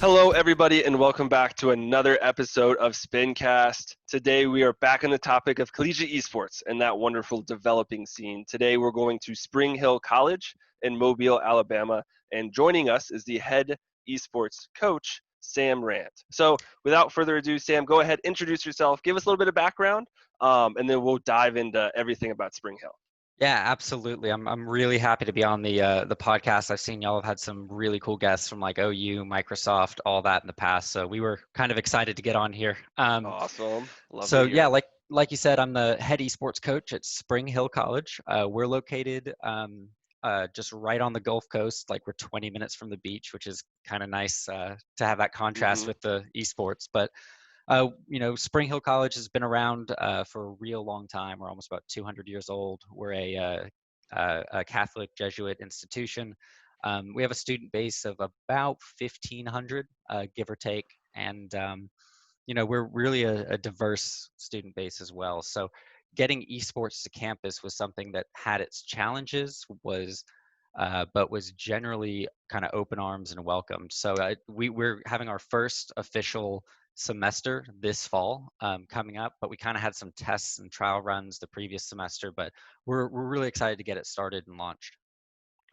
Hello, everybody, and welcome back to another episode of Spincast. Today, we are back on the topic of collegiate esports and that wonderful developing scene. Today, we're going to Spring Hill College in Mobile, Alabama, and joining us is the head esports coach, Sam Rand. So, without further ado, Sam, go ahead, introduce yourself, give us a little bit of background, and then we'll dive into everything about Spring Hill. Yeah, absolutely. I'm really happy to be on the podcast. I've seen y'all have had some really cool guests from like OU, Microsoft, all that in the past. So we were kind of excited to get on here. Awesome. Love to So hear yeah, it. like you said, I'm the head esports coach at Spring Hill College. We're located just right on the Gulf Coast. Like we're 20 minutes from the beach, which is kind of nice to have that contrast Mm-hmm. with the esports. But Spring Hill College has been around for a real long time. We're almost about 200 years old. We're a Catholic Jesuit institution. We have a student base of about 1,500, give or take, and we're really a diverse student base as well. So getting esports to campus was something that had its challenges, but was generally kind of open arms and welcomed. So we're having our first official semester this fall coming up, but we kind of had some tests and trial runs the previous semester, but we're really excited to get it started and launched.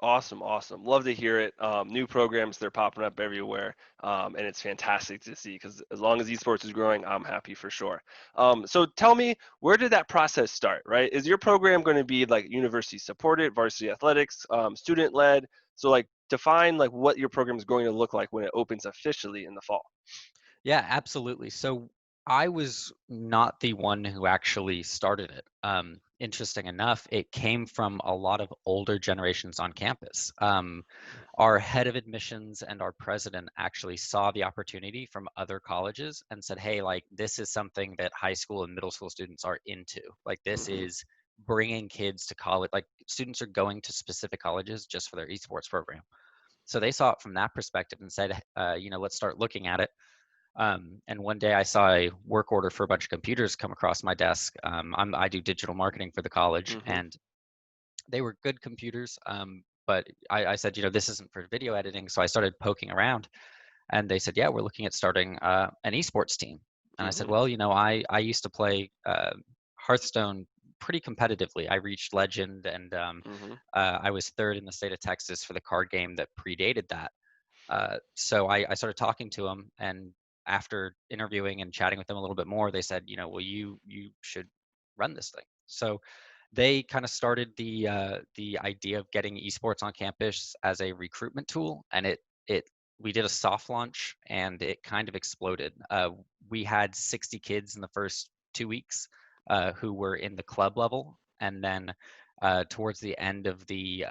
Awesome, awesome. Love to hear it. New programs, they're popping up everywhere, and it's fantastic to see because as long as esports is growing, I'm happy for sure. So tell me, where did that process start, right? Is your program going to be like university supported, varsity athletics, student led? So like define like what your program is going to look like when it opens officially in the fall. Yeah, absolutely. So I was not the one who actually started it. Interesting enough, it came from a lot of older generations on campus. Our head of admissions and our president actually saw the opportunity from other colleges and said, hey, like, this is something that high school and middle school students are into. Like, this Mm-hmm. is bringing kids to college. Like, students are going to specific colleges just for their esports program. So they saw it from that perspective and said, let's start looking at it. And one day I saw a work order for a bunch of computers come across my desk. I do digital marketing for the college, Mm-hmm. and they were good computers. But I said, this isn't for video editing. So I started poking around, and they said, yeah, we're looking at starting an esports team. And I said, Mm-hmm. well, I used to play Hearthstone pretty competitively. I reached legend, and Mm-hmm. I was third in the state of Texas for the card game that predated that. So I started talking to them, and after interviewing and chatting with them a little bit more, they said, well, you should run this thing. So they kind of started the idea of getting esports on campus as a recruitment tool, and it we did a soft launch, and it kind of exploded. We had 60 kids in the first 2 weeks who were in the club level, and then towards the end of the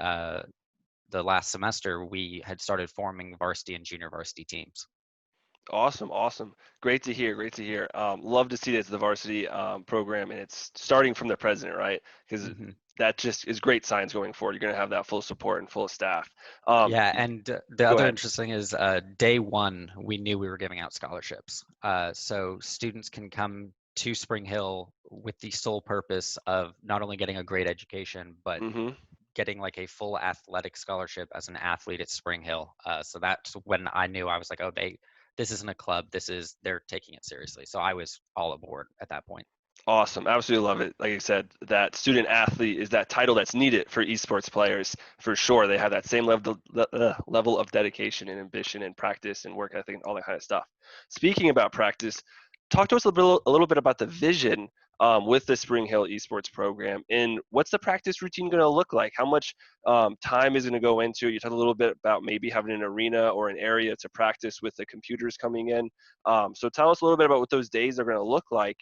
last semester, we had started forming varsity and junior varsity teams. Awesome, awesome. Great to hear. Great to hear. Love to see this the varsity program, and it's starting from the president, right? Because hmm that just is great signs going forward. You're going to have that full support and full staff. Yeah, and the Go other ahead. interesting is day one, we knew we were giving out scholarships. So students can come to Spring Hill with the sole purpose of not only getting a great education, but Mm-hmm. getting like a full athletic scholarship as an athlete at Spring Hill. So that's when I knew. I was like, oh, this isn't a club. They're taking it seriously. So I was all aboard at that point. Awesome. Absolutely love it. Like I said, that student athlete is that title that's needed for esports players for sure. They have that same level of dedication and ambition and practice and work ethic and all that kind of stuff. Speaking about practice, talk to us a little bit about the vision with the Spring Hill Esports program and what's the practice routine going to look like? How much time is going to go into it? You talked a little bit about maybe having an arena or an area to practice with the computers coming in. So tell us a little bit about what those days are going to look like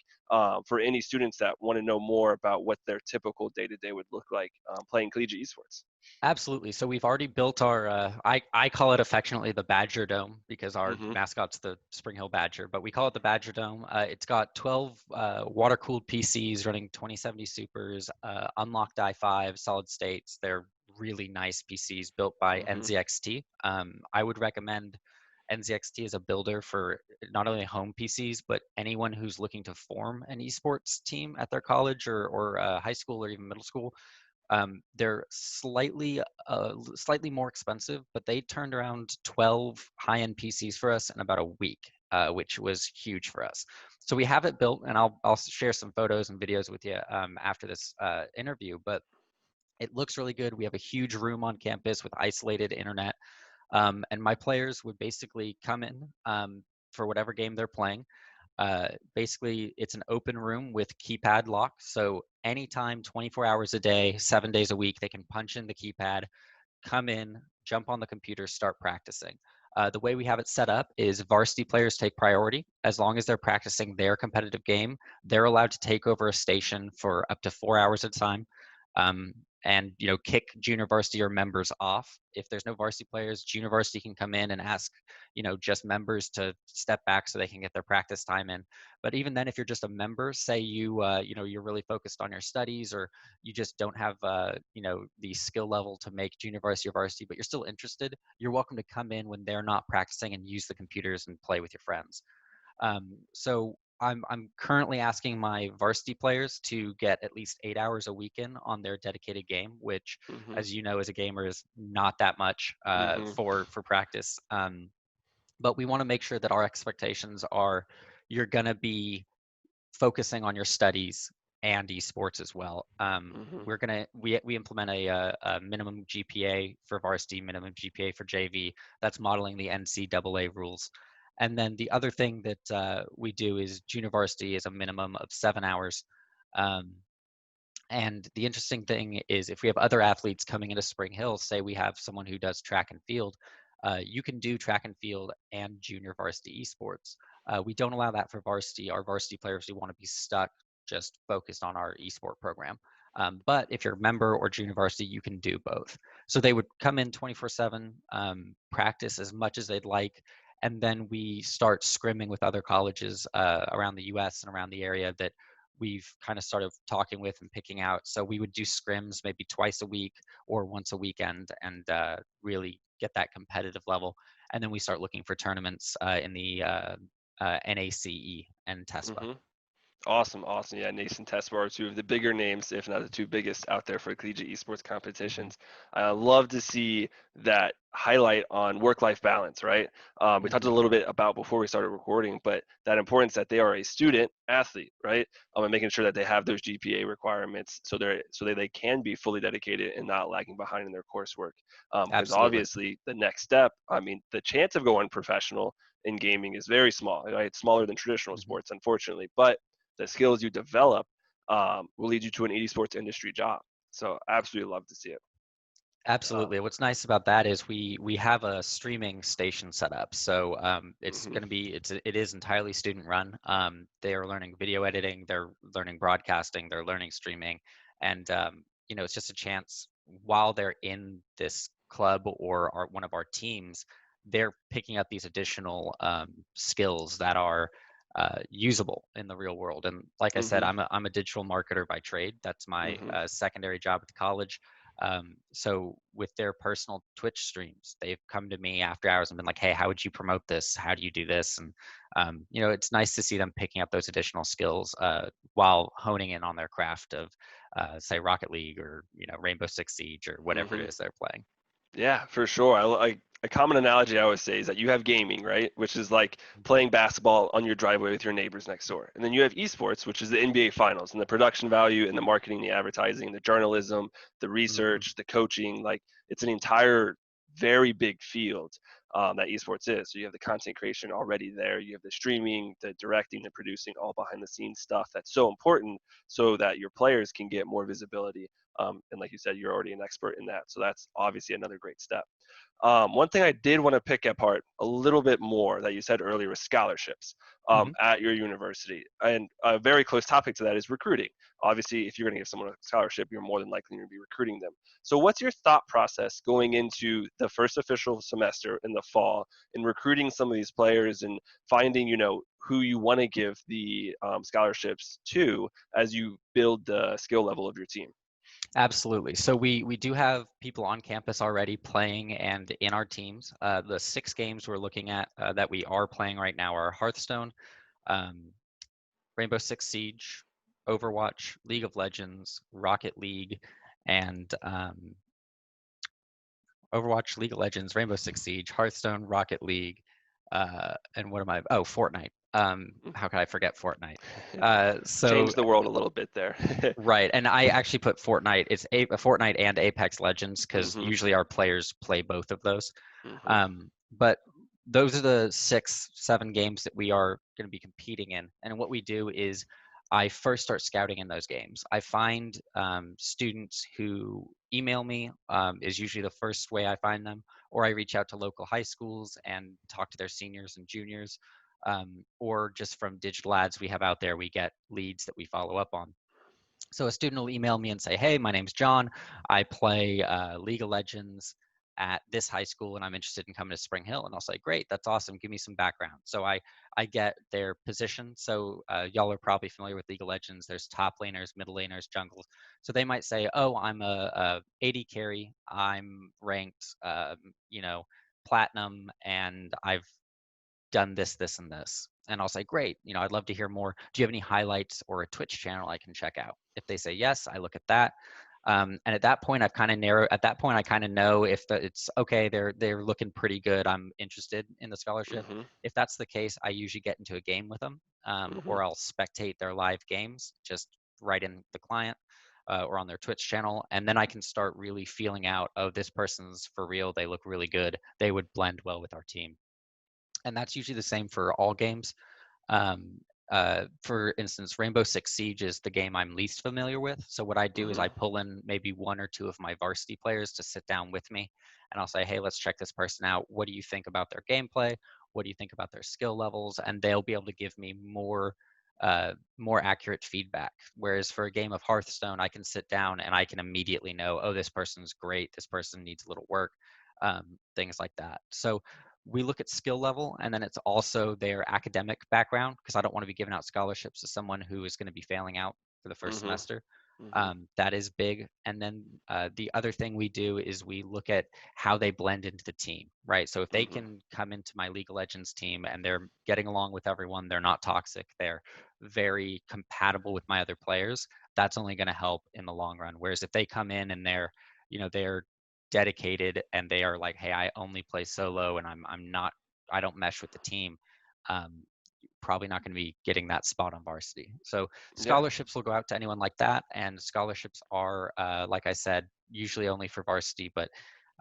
for any students that want to know more about what their typical day-to-day would look like playing collegiate esports. Absolutely. So we've already built our, I call it affectionately the Badger Dome because our Mm-hmm. mascot's the Spring Hill Badger, but we call it the Badger Dome. It's got 12 water-cooled PCs running 2070 Supers, unlocked i5 solid states. They're really nice PCs built by Mm-hmm. NZXT. I would recommend NZXT as a builder for not only home PCs, but anyone who's looking to form an esports team at their college or high school or even middle school. They're slightly more expensive, but they turned around 12 high-end PCs for us in about a week, which was huge for us. So we have it built, and I'll share some photos and videos with you after this interview. But it looks really good. We have a huge room on campus with isolated internet, and my players would basically come in for whatever game they're playing. Basically, it's an open room with keypad lock. So anytime, 24 hours a day, 7 days a week, they can punch in the keypad, come in, jump on the computer, start practicing. The way we have it set up is varsity players take priority. As long as they're practicing their competitive game, they're allowed to take over a station for up to 4 hours at a time. Um, and kick junior varsity or members off. If there's no varsity players, junior varsity can come in and ask just members to step back so they can get their practice time in. But even then, if you're just a member, say you're really focused on your studies, or you just don't have the skill level to make junior varsity or varsity, but you're still interested, you're welcome to come in when they're not practicing and use the computers and play with your friends. So I'm currently asking my varsity players to get at least 8 hours a weekend on their dedicated game, which, Hmm. as you know, as a gamer, is not that much Hmm. for practice. But we want to make sure that our expectations are you're going to be focusing on your studies and esports as well. Hmm. We implement a minimum GPA for varsity, minimum GPA for JV. That's modeling the NCAA rules. And then the other thing that we do is junior varsity is a minimum of 7 hours. Um, and the interesting thing is, if we have other athletes coming into Spring Hill, say we have someone who does track and field, you can do track and field and junior varsity esports. We don't allow that for varsity. Our varsity players who want to be stuck just focused on our esport program. But if you're a member or junior varsity, you can do both. So they would come in 24/7, practice as much as they'd like, and then we start scrimming with other colleges around the U.S. and around the area that we've kind of started talking with and picking out. So we would do scrims maybe twice a week or once a weekend, and really get that competitive level. And then we start looking for tournaments in the NACE and TESPA. Hmm. Awesome, awesome. Yeah, Nason Test are two of the bigger names, if not the two biggest out there for collegiate esports Hmm. competitions. I love to see that highlight on work-life balance, right? We talked Hmm. a little bit about before we started recording, but that importance that they are a student athlete, right? And making sure that they have those GPA requirements so they can be fully dedicated and not lagging behind in their coursework. Because Absolutely. obviously the next step, I mean, the chance of going professional in gaming is very small, right? It's smaller than traditional Hmm. sports, unfortunately, but the skills you develop will lead you to an esports industry job. So absolutely love to see it. Um, Absolutely. What's nice about that is we have a streaming station set up, so it's mhm, going to be it is entirely student run. They are learning video editing, they're learning broadcasting, they're learning streaming, and it's just a chance while they're in this club or one of our teams, they're picking up these additional skills that are usable in the real world. And like I said, mhm, I'm a digital marketer by trade. That's my mhm, secondary job at the college. So with their personal Twitch streams, they've come to me after hours and been like, "Hey, how would you promote this? How do you do this?" And it's nice to see them picking up those additional skills while honing in on their craft of, say, Rocket League or Rainbow Six Siege or whatever it mhm. is they're playing. Yeah, for sure. A common analogy I always say is that you have gaming, right? Which is like Mhm. playing basketball on your driveway with your neighbors next door. And then you have esports, which is the NBA finals and the production value and the marketing, the advertising, the journalism, the Mhm. research, the coaching. Like it's an entire very big field that esports is. So you have the content creation already there. You have the streaming, the directing, the producing, all behind the scenes stuff that's so important so that your players can get more visibility. And like you said, you're already an expert in that. So that's obviously another great step. One thing I did want to pick apart a little bit more that you said earlier was scholarships Mhm. at your university. And a very close topic to that is recruiting. Obviously, if you're going to give someone a scholarship, you're more than likely going to be recruiting them. So, what's your thought process going into the first official semester in the fall in recruiting some of these players and finding, who you want to give the scholarships to as you build the skill level of your team? Absolutely. So we do have people on campus already playing and in our teams. The 6 games we're looking at that we are playing right now are Hearthstone, um, Rainbow Six Siege, Overwatch, League of Legends, Rocket League, and Overwatch, League of Legends, Rainbow Six Siege, Hearthstone, Rocket League, and what am I? Oh, Fortnite. How could I forget Fortnite? So Change the world a little bit there. right, and I actually put Fortnite. It's Fortnite and Apex Legends because Mhm. usually our players play both of those. Mhm. But those are the 6, 7 games that we are going to be competing in. And what we do is I first start scouting in those games. I find students who email me is usually the first way I find them, or I reach out to local high schools and talk to their seniors and juniors, or just from digital ads we have out there, we get leads that we follow up on. So a student will email me and say, "Hey, my name's John. I play League of Legends at this high school, and I'm interested in coming to Spring Hill." And I'll say, "Great, that's awesome. Give me some background." So I get their position. So y'all are probably familiar with League of Legends. There's top laners, middle laners, jungles. So they might say, "Oh, I'm a AD carry. I'm ranked, platinum, and I've done this, this, and this." And I'll say, "Great, I'd love to hear more. Do you have any highlights or a Twitch channel I can check out?" If they say yes, I look at that. And at that point, I've kind of narrowed. At that point, I kind of know if it's okay. They're looking pretty good. I'm interested in the scholarship. Mhm. If that's the case, I usually get into a game with them, Mhm. or I'll spectate their live games just right in the client. Or on their Twitch channel, and then I can start really feeling out, oh, this person's for real. They look really good. They would blend well with our team, and that's usually the same for all games. Um, for instance, Rainbow Six Siege is the game I'm least familiar with. So what I do is I Mhm. pull in maybe 1 or 2 of my varsity players to sit down with me, and I'll say, "Hey, let's check this person out. What do you think about their gameplay? What do you think about their skill levels?" And they'll be able to give me more accurate feedback. Whereas for a game of Hearthstone, I can sit down and I can immediately know, oh, this person's great. This person needs a little work. Things like that. So we look at skill level, and then it's also their academic background, because I don't want to be giving out scholarships to someone who is going to be failing out for the first Mhm. semester. Mhm. That is big. And then the other thing we do is we look at how they blend into the team, right? So if they Mhm. can come into my League of Legends team and they're getting along with everyone, they're not toxic, they're very compatible with my other players, that's only going to help in the long run. Whereas if they come in and they're dedicated and they are like, "Hey, I only play solo and I'm not, I don't mesh with the team," um, probably not going to be getting that spot on varsity. So Yeah. scholarships will go out to anyone like that, and scholarships are, like I said, usually only for varsity. But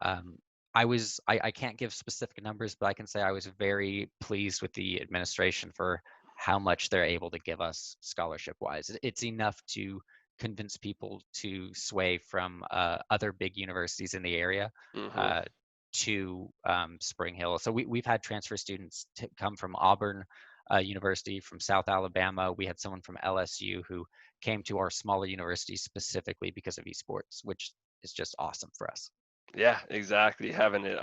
um, I can't give specific numbers, but I can say I was very pleased with the administration for how much they're able to give us scholarship wise. It's enough to convince people to sway from other big universities in the area Mhm. uh, to Spring Hill. So we've had transfer students come from Auburn University, from South Alabama. We had someone from LSU who came to our smaller university specifically because of esports, which is just awesome for us. Yeah, exactly. Having it,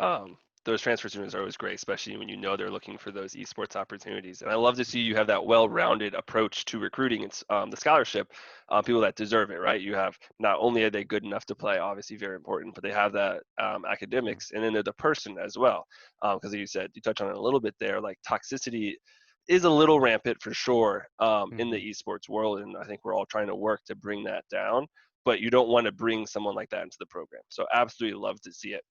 those transfer students are always great, especially when you know they're looking for those esports opportunities. And I love to see you have that well-rounded approach to recruiting. It's the scholarship, people that deserve it, right? You have not only are they good enough to play, obviously very important, but they have that Mhm. academics, and then they're the person as well. Because you said you touched on it a little bit there, like toxicity is a little rampant for sure in the Mhm. esports world, and I think we're all trying to work to bring that down, but you don't want to bring someone like that into the program. So absolutely love to see it.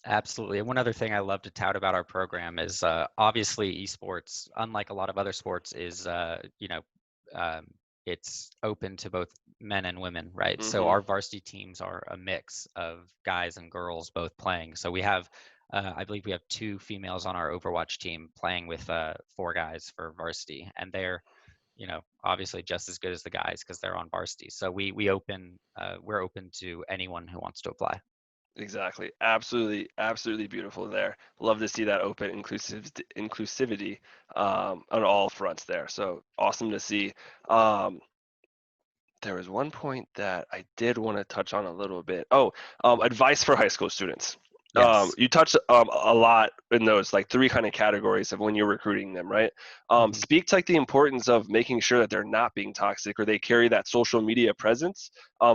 Absolutely. And one other thing I love to tout about our program is obviously esports, unlike a lot of other sports, is um, it's open to both men and women, right? So Hmm. our varsity teams are a mix of guys and girls both playing. So we have, I believe we have 2 females on our Overwatch team playing with 4 guys for varsity, and they're obviously just as good as the guys because they're on varsity. So we're open to anyone who wants to apply. Exactly. Absolutely, absolutely beautiful there. Love to see that open inclusivity on all fronts there. So awesome to see. Um, there was one point that I did want to touch on a little bit. Oh, advice for high school students. Yes. You touched a lot in those like 3 kind of categories of when you're recruiting them, right? Hmm. Speak to like the importance of making sure that they're not being toxic or they carry that social media presence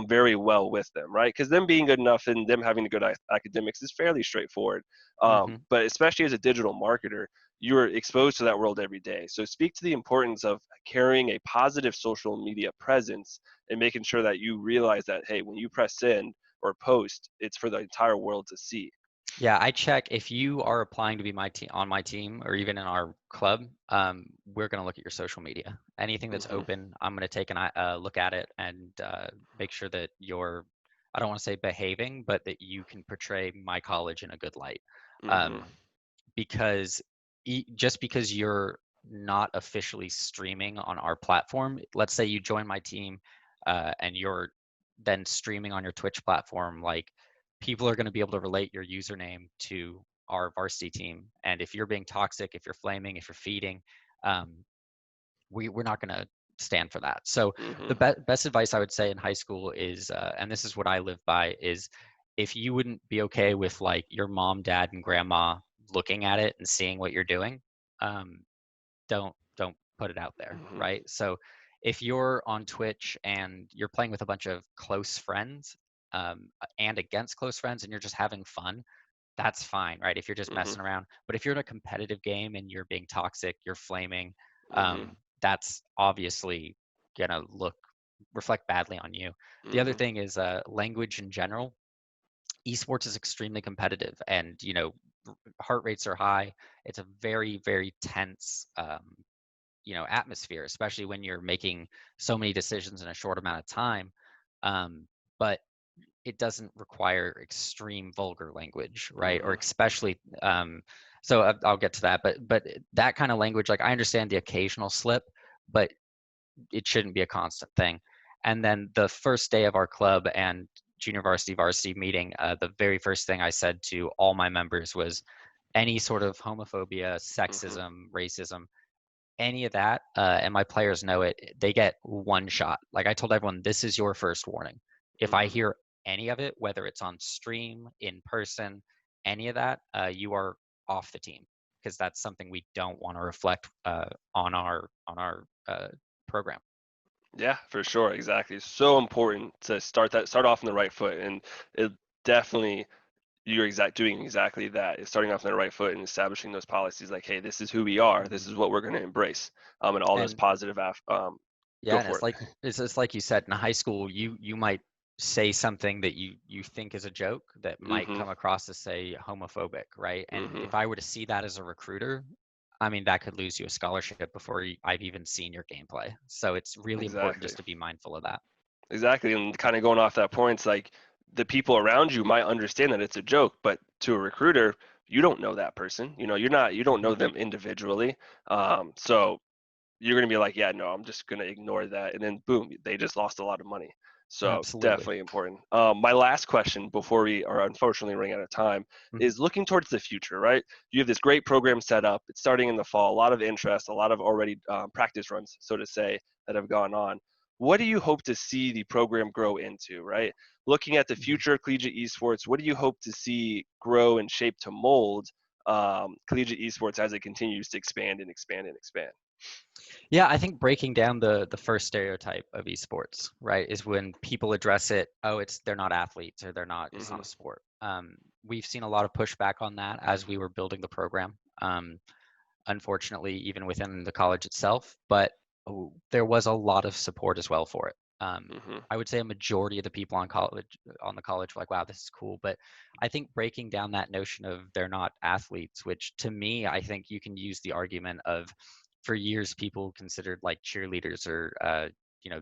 very well with them, right? Because them being good enough and them having good academics is fairly straightforward. Hmm. But especially as a digital marketer, you're exposed to that world every day. So speak to the importance of carrying a positive social media presence and making sure that you realize that, hey, when you press send, or post, it's for the entire world to see. Yeah, I check if you are applying to be my team on my team or even in our club. We're going to look at your social media. Anything that's Mhm. open, I'm going to take a look at it and make sure that you're, I don't want to say behaving, but that you can portray my college in a good light. Mhm. Um, because just because you're not officially streaming on our platform, let's say you join my team and you're then streaming on your Twitch platform, like people are going to be able to relate your username to our varsity team. And if you're being toxic, if you're flaming, if you're feeding, um, we're not going to stand for that. So the Mhm. best advice I would say in high school is, and this is what I live by, is if you wouldn't be okay with like your mom, dad, and grandma looking at it and seeing what you're doing, um, don't put it out there, Mhm. right? So if you're on Twitch and you're playing with a bunch of close friends and against close friends and you're just having fun, that's fine, right? If you're just Mhm. messing around. But if you're in a competitive game and you're being toxic, you're flaming, Mhm. that's obviously gonna reflect badly on you. The other Mhm. thing is language in general. Esports is extremely competitive, and heart rates are high. It's a very, very tense, atmosphere, especially when you're making so many decisions in a short amount of time. But it doesn't require extreme vulgar language, right? Or Mhm. especially, so I'll get to that. But that kind of language, like I understand the occasional slip, but it shouldn't be a constant thing. And then the first day of our club and junior varsity meeting, the very first thing I said to all my members was any sort of homophobia, Mhm. sexism, racism, any of that, and my players know it, they get one shot. Like I told everyone, this is your first warning. If I Mhm. hear any of it, whether it's on stream, in person, any of that, you are off the team because that's something we don't want to reflect on our program. Yeah, for sure. Exactly. It's so important to start off on the right foot, and it definitely you're doing exactly that. Is starting off on the right foot and establishing those policies like, hey, this is who we are. This Mhm. is what we're going to embrace. And all those And positive yeah, go and for it's it. like you said, in high school, you might say something that you think is a joke that might Mhm. come across as say homophobic, right? And Mhm. if I were to see that as a recruiter, I mean that could lose you a scholarship before I've even seen your gameplay. So it's really important Exactly. just to be mindful of that. Exactly. And kind of going off that point, it's like the people around you might understand that it's a joke, but to a recruiter, you don't know that person. You don't know Hmm. them individually. So you're going to be like, yeah, no, I'm just going to ignore that. And then boom, they just lost a lot of money. So Absolutely. definitely important. My last question before we are unfortunately running out of time Hmm. is looking towards the future, right? You have this great program set up. It's starting in the fall, a lot of interest, a lot of already practice runs, so to say, that have gone on. What do you hope to see the program grow into, right? Looking at the Hmm. future of collegiate esports, what do you hope to see grow and shape to mold collegiate esports as it continues to expand and expand and expand? Yeah, I think breaking down the first stereotype of esports, right, is when people address it, oh, they're not athletes or it's not Hmm. a sport. We've seen a lot of pushback on that as we were building the program. Unfortunately, even within the college itself, but there was a lot of support as well for it. Hmm. I would say a majority of the people on the college were like, wow, this is cool. But I think breaking down that notion of they're not athletes, which to me, I think you can use the argument of for years people considered like cheerleaders or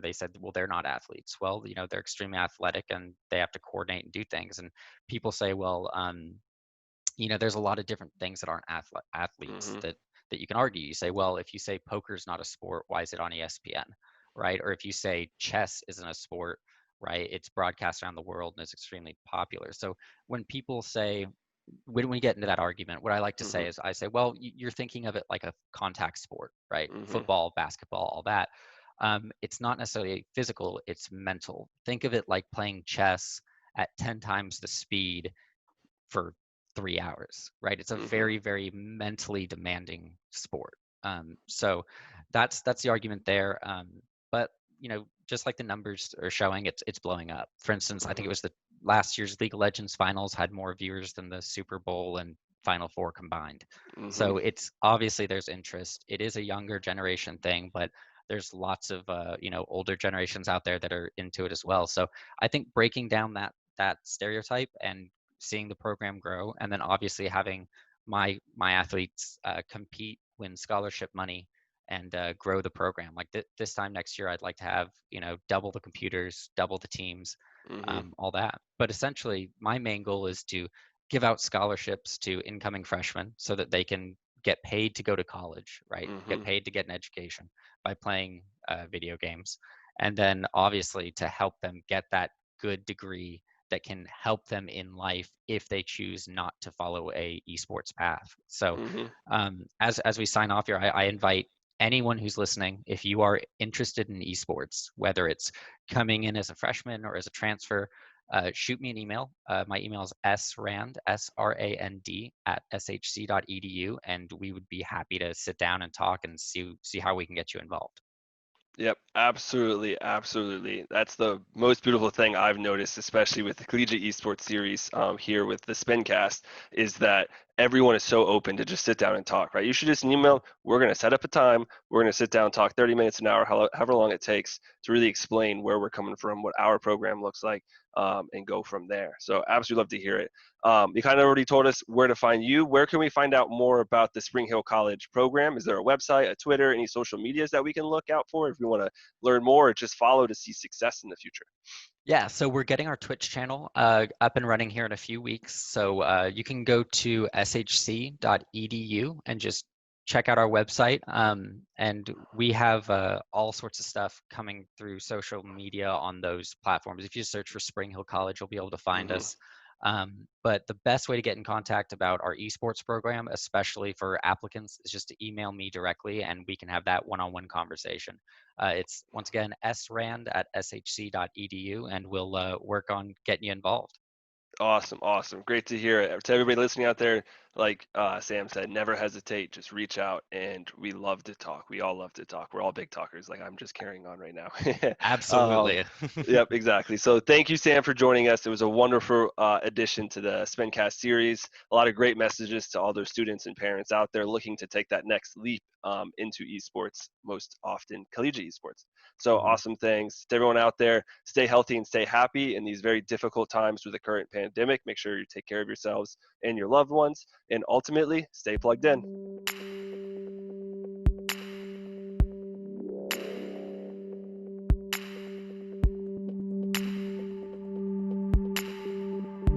they said, well, they're not athletes. Well, they're extremely athletic and they have to coordinate and do things. And people say, well, there's a lot of different things that aren't athletes Hmm. that you can argue. You say, well, if you say poker's not a sport, why is it on ESPN, right? Or if you say chess isn't a sport, right? It's broadcast around the world and is extremely popular. So when people say, when we get into that argument, what I like to Hmm. say is, I say, well, you're thinking of it like a contact sport, right? Hmm. Football, basketball, all that. It's not necessarily physical; it's mental. Think of it like playing chess at 10 times the speed for 3 hours, right? It's a Hmm. very, very mentally demanding sport. So that's the argument there. But just like the numbers are showing, it's blowing up. For instance, I think Hmm. it was the last year's League of Legends finals had more viewers than the Super Bowl and Final Four combined. Hmm. So it's obviously there's interest. It is a younger generation thing, but there's lots of older generations out there that are into it as well. So I think breaking down that stereotype and seeing the program grow, and then obviously having my athletes compete, win scholarship money, and grow the program. Like this time next year, I'd like to have double the computers, double the teams, Mm-hmm. all that. But essentially, my main goal is to give out scholarships to incoming freshmen so that they can get paid to go to college, right? Get Mm-hmm. paid to get an education by playing video games, and then obviously to help them get that good degree that can help them in life if they choose not to follow a esports path. So, Mm-hmm. as we sign off here, I invite anyone who's listening, if you are interested in esports, whether it's coming in as a freshman or as a transfer, shoot me an email. My email is srand, at shc.edu, and we would be happy to sit down and talk and see how we can get you involved. Yep, absolutely, absolutely. That's the most beautiful thing I've noticed, especially with the Collegiate Esports series here with the Spincast, is that everyone is so open to just sit down and talk, right? You should just email. We're going to set up a time. We're going to sit down and talk 30 minutes, an hour, however long it takes to really explain where we're coming from, what our program looks like, and go from there. So absolutely love to hear it. You kind of already told us where to find you. Where can we find out more about the Spring Hill College program? Is there a website, a Twitter, any social medias that we can look out for if we want to learn more or just follow to see success in the future? Yeah, so we're getting our Twitch channel up and running here in a few weeks. So you can go to shc.edu and just check out our website. And we have all sorts of stuff coming through social media on those platforms. If you search for Spring Hill College, you'll be able to find Mm-hmm. us. But the best way to get in contact about our esports program, especially for applicants, is just to email me directly and we can have that one-on-one conversation. It's once again srand@shc.edu, and we'll work on getting you involved. Awesome, awesome. Great to hear it. To everybody listening out there, like Sam said, never hesitate. Just reach out, and we love to talk. We all love to talk. We're all big talkers. Like I'm just carrying on right now. um, Absolutely. yep, exactly. So thank you, Sam, for joining us. It was a wonderful addition to the Spincast series. A lot of great messages to all those students and parents out there looking to take that next leap into esports, most often collegiate esports. So Mhm. awesome things to everyone out there. Stay healthy and stay happy in these very difficult times with the current pandemic. Make sure you take care of yourselves and your loved ones, and ultimately stay plugged in.